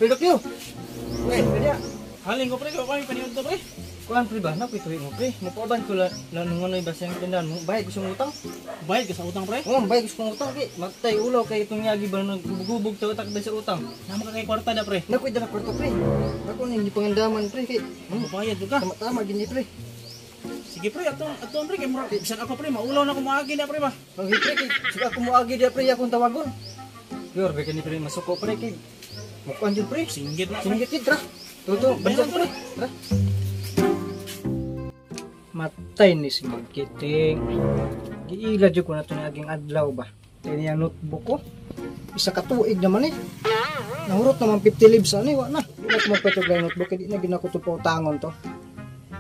Pidok yo. Kaya Haling ko pre, ko kami paniod to pre. kuan pre ba na pituwi mo pre. Mupaban ko la ngonoy basa yung tindahan mo. Bayad gusto mo utang. Bayad ka sa utang pre. Oh, bayad gusto mo utang kay magtay ulaw kay itong yagi ba nagbubog ta utak sa utang. Nama ka kay kwarta da pre. Nakuy dala kwarta pre. Ako ni pangandaman pre kay Bayad jud ka. tama gini pre. Sige pre, ato pre kay mura. Bisan ako pre, maulaw na ko maagi na pre ba. Ang pre kay sige ako moagi dia pre akong tawagon. Yor be kani pre masuko pre kay mukuan jud pre. Singgit na pre. Singgit jud tra. Tuto, bansa pre. Tra. Matay ni si Magkiting. Giila jud ko na to ni aging adlaw ba. Kani ang notebook ko. Isa ka tuig naman eh. Nahurot naman 50 libs ani wa na. Wala ko magpatog lang notebook kay di na ginako to pautangon to.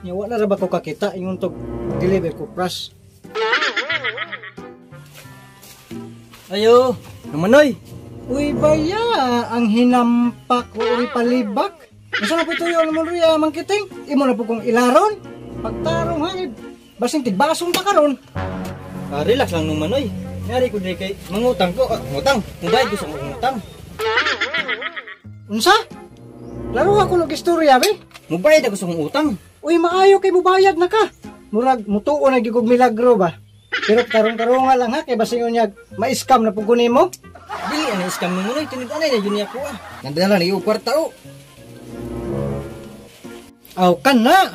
Nya wala ra ba ko kakita ingon to deliver ko pras. Ayo, namanoy. Uy baya ang hinampak ko uy palibak. Asa na po tuyo naman riya Mangkiting? Imo na po kong ilaron. Pagtarong hangid. Basing tigbasong ta karon. Relax lang naman oy. Nari ko di kay mangutang ko, ngutang. Mubay ko sa ngutang. Unsa? Laro ako ng istorya be. Mubayad ako sa utang. Uy maayo kay mubayad na ka. Murag mutuo na gigog milagro ba. Pero karong-karong lang ha kay basing unya ma-scam na pug kunin mo. Dili ana scam mo noy tinid anay na jud niya ko ah. Nandala ni kwarta o. Aw kan na.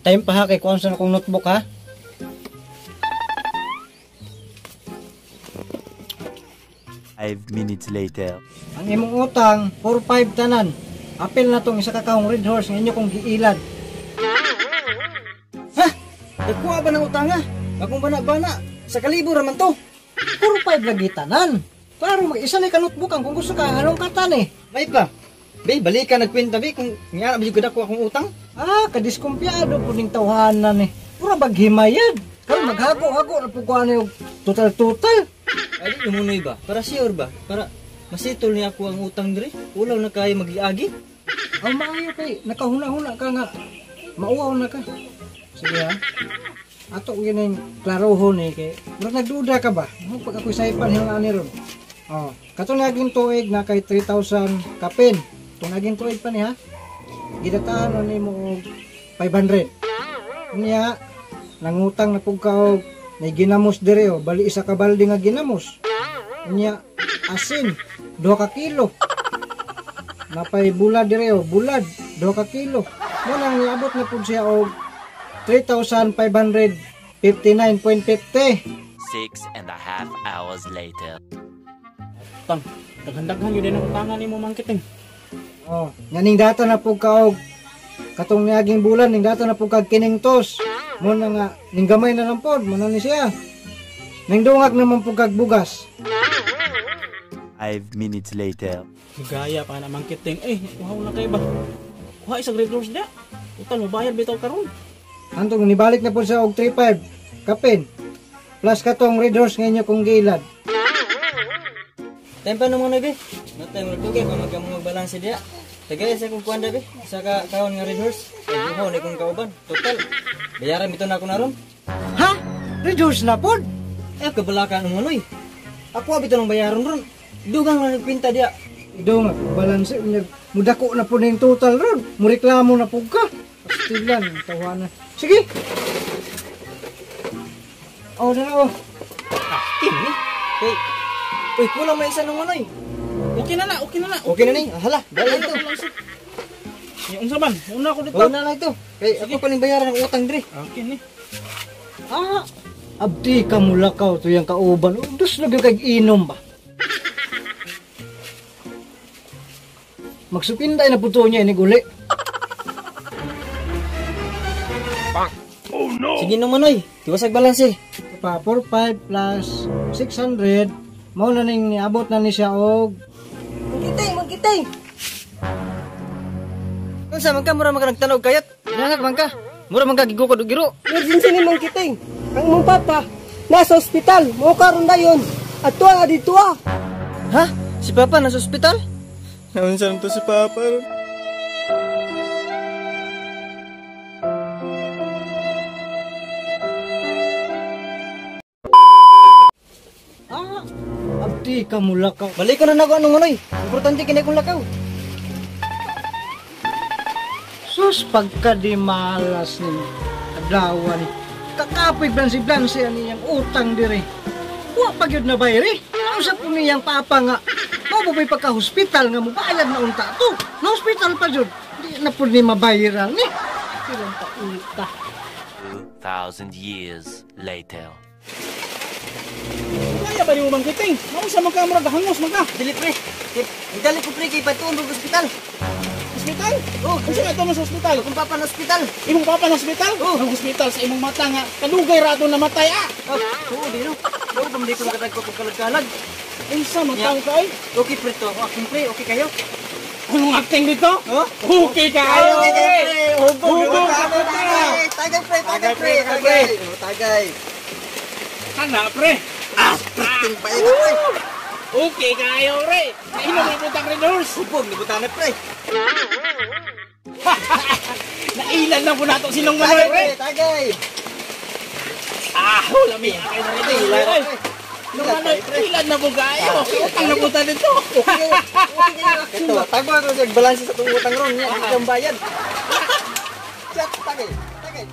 Time pa ha kay kuan sa akong notebook ha. Five minutes later. Ang imong utang 4-5 tanan. Apil na tong isa ka kaong red horse nga inyo kong giilad. Ha? Nagkuha ba ng utang ha? Akong bana-bana. Sa kalibo raman to. 4-5 lagi tanan. Klaro mag-isa na ka notebook kung gusto ka halong katan eh. May pa. Be, balik ka nagkwenta be kung nga na ba ko akong utang? Ah, kadiskumpiyado po ning tawhanan eh. Pura baghimayad. Karon maghago-hago na po kuha yung total-total. Ay, di umunoy ba? Para sure ba? Para masitol niya ako ang utang dire. Ulaw na kaya mag-iagi. Ang maayo kay nakahuna-huna ka nga. Mauwaw na ka. Sige ha. Ato ko yun klarohon eh kay. Murag nagduda ka ba? Pag ako'y saipan yung ani ron. Oh, kato naging tuig na kay 3,000 kapin. Itong naging tuig pa niya. Gidataan ni mo 500. Niya nangutang na pug ka og may ginamos dire oh, bali isa ka balde nga ginamos. Niya asin 2 ka kilo. Napay bulad dire oh, bulad 2 ka kilo. Mo nang niabot na pud siya og 3,559.50. 6.5 hours later. Tang, daghan-daghan yun din ang utangan ni mo Mangkiting. Oh, nganing data na pug ka og katong niaging bulan ning data na pug kag kining tos. Mo na nga ning gamay na lang pod, mo na ni siya. Ning dungag naman pug kag bugas. 5 minutes later. Gaya pa na Mangkiting. Wow na kay ba? Kuha isang red horse da. Utal mo bayad bitaw karon. Antong nibalik na po sa og 3,500 kapin. Plus katong red horse nga inyo kong gilad. Tempa naman na be. Natay mo tugay kung magkamong magbalanse diya. Tagay sa kong kuanda be. Sa kaon nga red horse. Ay buho ni kong kauban. Total. Bayaran bito na ako naron. Ha? Red horse na pod? Kabalaka nung manoy. Ako abito ng bayaran ron. Dugang na nagpinta diya. Dugang balanse. Mudako na po na yung total ron. Mureklamo na po ka. Pastilan. Tawanan. Sige. Oh, na oh. Kini? Hey. Uy, kulang may isa nung manoy. Okay na na, okay na na. Okay na ni. Hala, dala ito. Yung unsa man? Una ko dito. Una na ito. Kay ako pa ning bayaran ng utang dire. Okay ni. Ah, abdi ka mulakaw to yang kauban. Dus lagi kag inom ba? Magsupinday na puto niya ini uli. Oh no! Sige naman oy, tiwasag balanse. Pa 45 plus 600, mao na ning niabot na ni siya og Magkitay. Unsa man ka mura man ka nagtanog kayat? Nangag man ka. Mura man ka gigukod og giro. Emergency ni Mangkiting. Ang mong papa nasa ospital. Mo karon dayon. Ato nga dito ah. Ha? Si Papa nasa ospital? Naunsa to si Papa? Abdi ka mulakaw. Balik ka na nako anong anoy. Importante kini kong lakaw. Sus, pagka di malas ni adlaw ni. Kakapig blansi-blansi ani yang utang diri. Wa pagyud na bayri. Usap ko niyang papa nga. Mababay pagka-hospital nga mo bayad na unta to. Na hospital pa jud. Di na pud ni mabayaran ni. Silang pauta. 2,000 years later. Kaya ba ni mo Mang Kiting? Nausa man ka murag hangos man ka. Dili pre. Dali ko pre kay patuon sa hospital. Hospital? Oh, Unsa man ito sa hospital? Kung papa na hospital. Imong papa na hospital? Ang hospital sa imong mata nga kadugay ra ato namatay Oo, di no. Oo, bumili ko na katag ko kalag-kalag. Unsa man taong ka ay? Okay pre to. Aking pre, okay kayo? Anong acting dito? Oh? Okay kayo. Hubog ka po Tagay pre, tagay pre, tagay. Tagay. Kana pre. Ting pa ito pre. Okay kayo re. Nainom ni putang Redors. Hubog, nibutan na pre. Nailan na po nato sinong Tagay manoy pre, pre. tagay. Lami kay na rin. Nung ano, ilan na po kayo? Utang na po tayo dito. Okay kayo. Ito, tagpo ako sa balanse sa tungutang ron niya. Ang bayad. Chat, tagay. Tagay.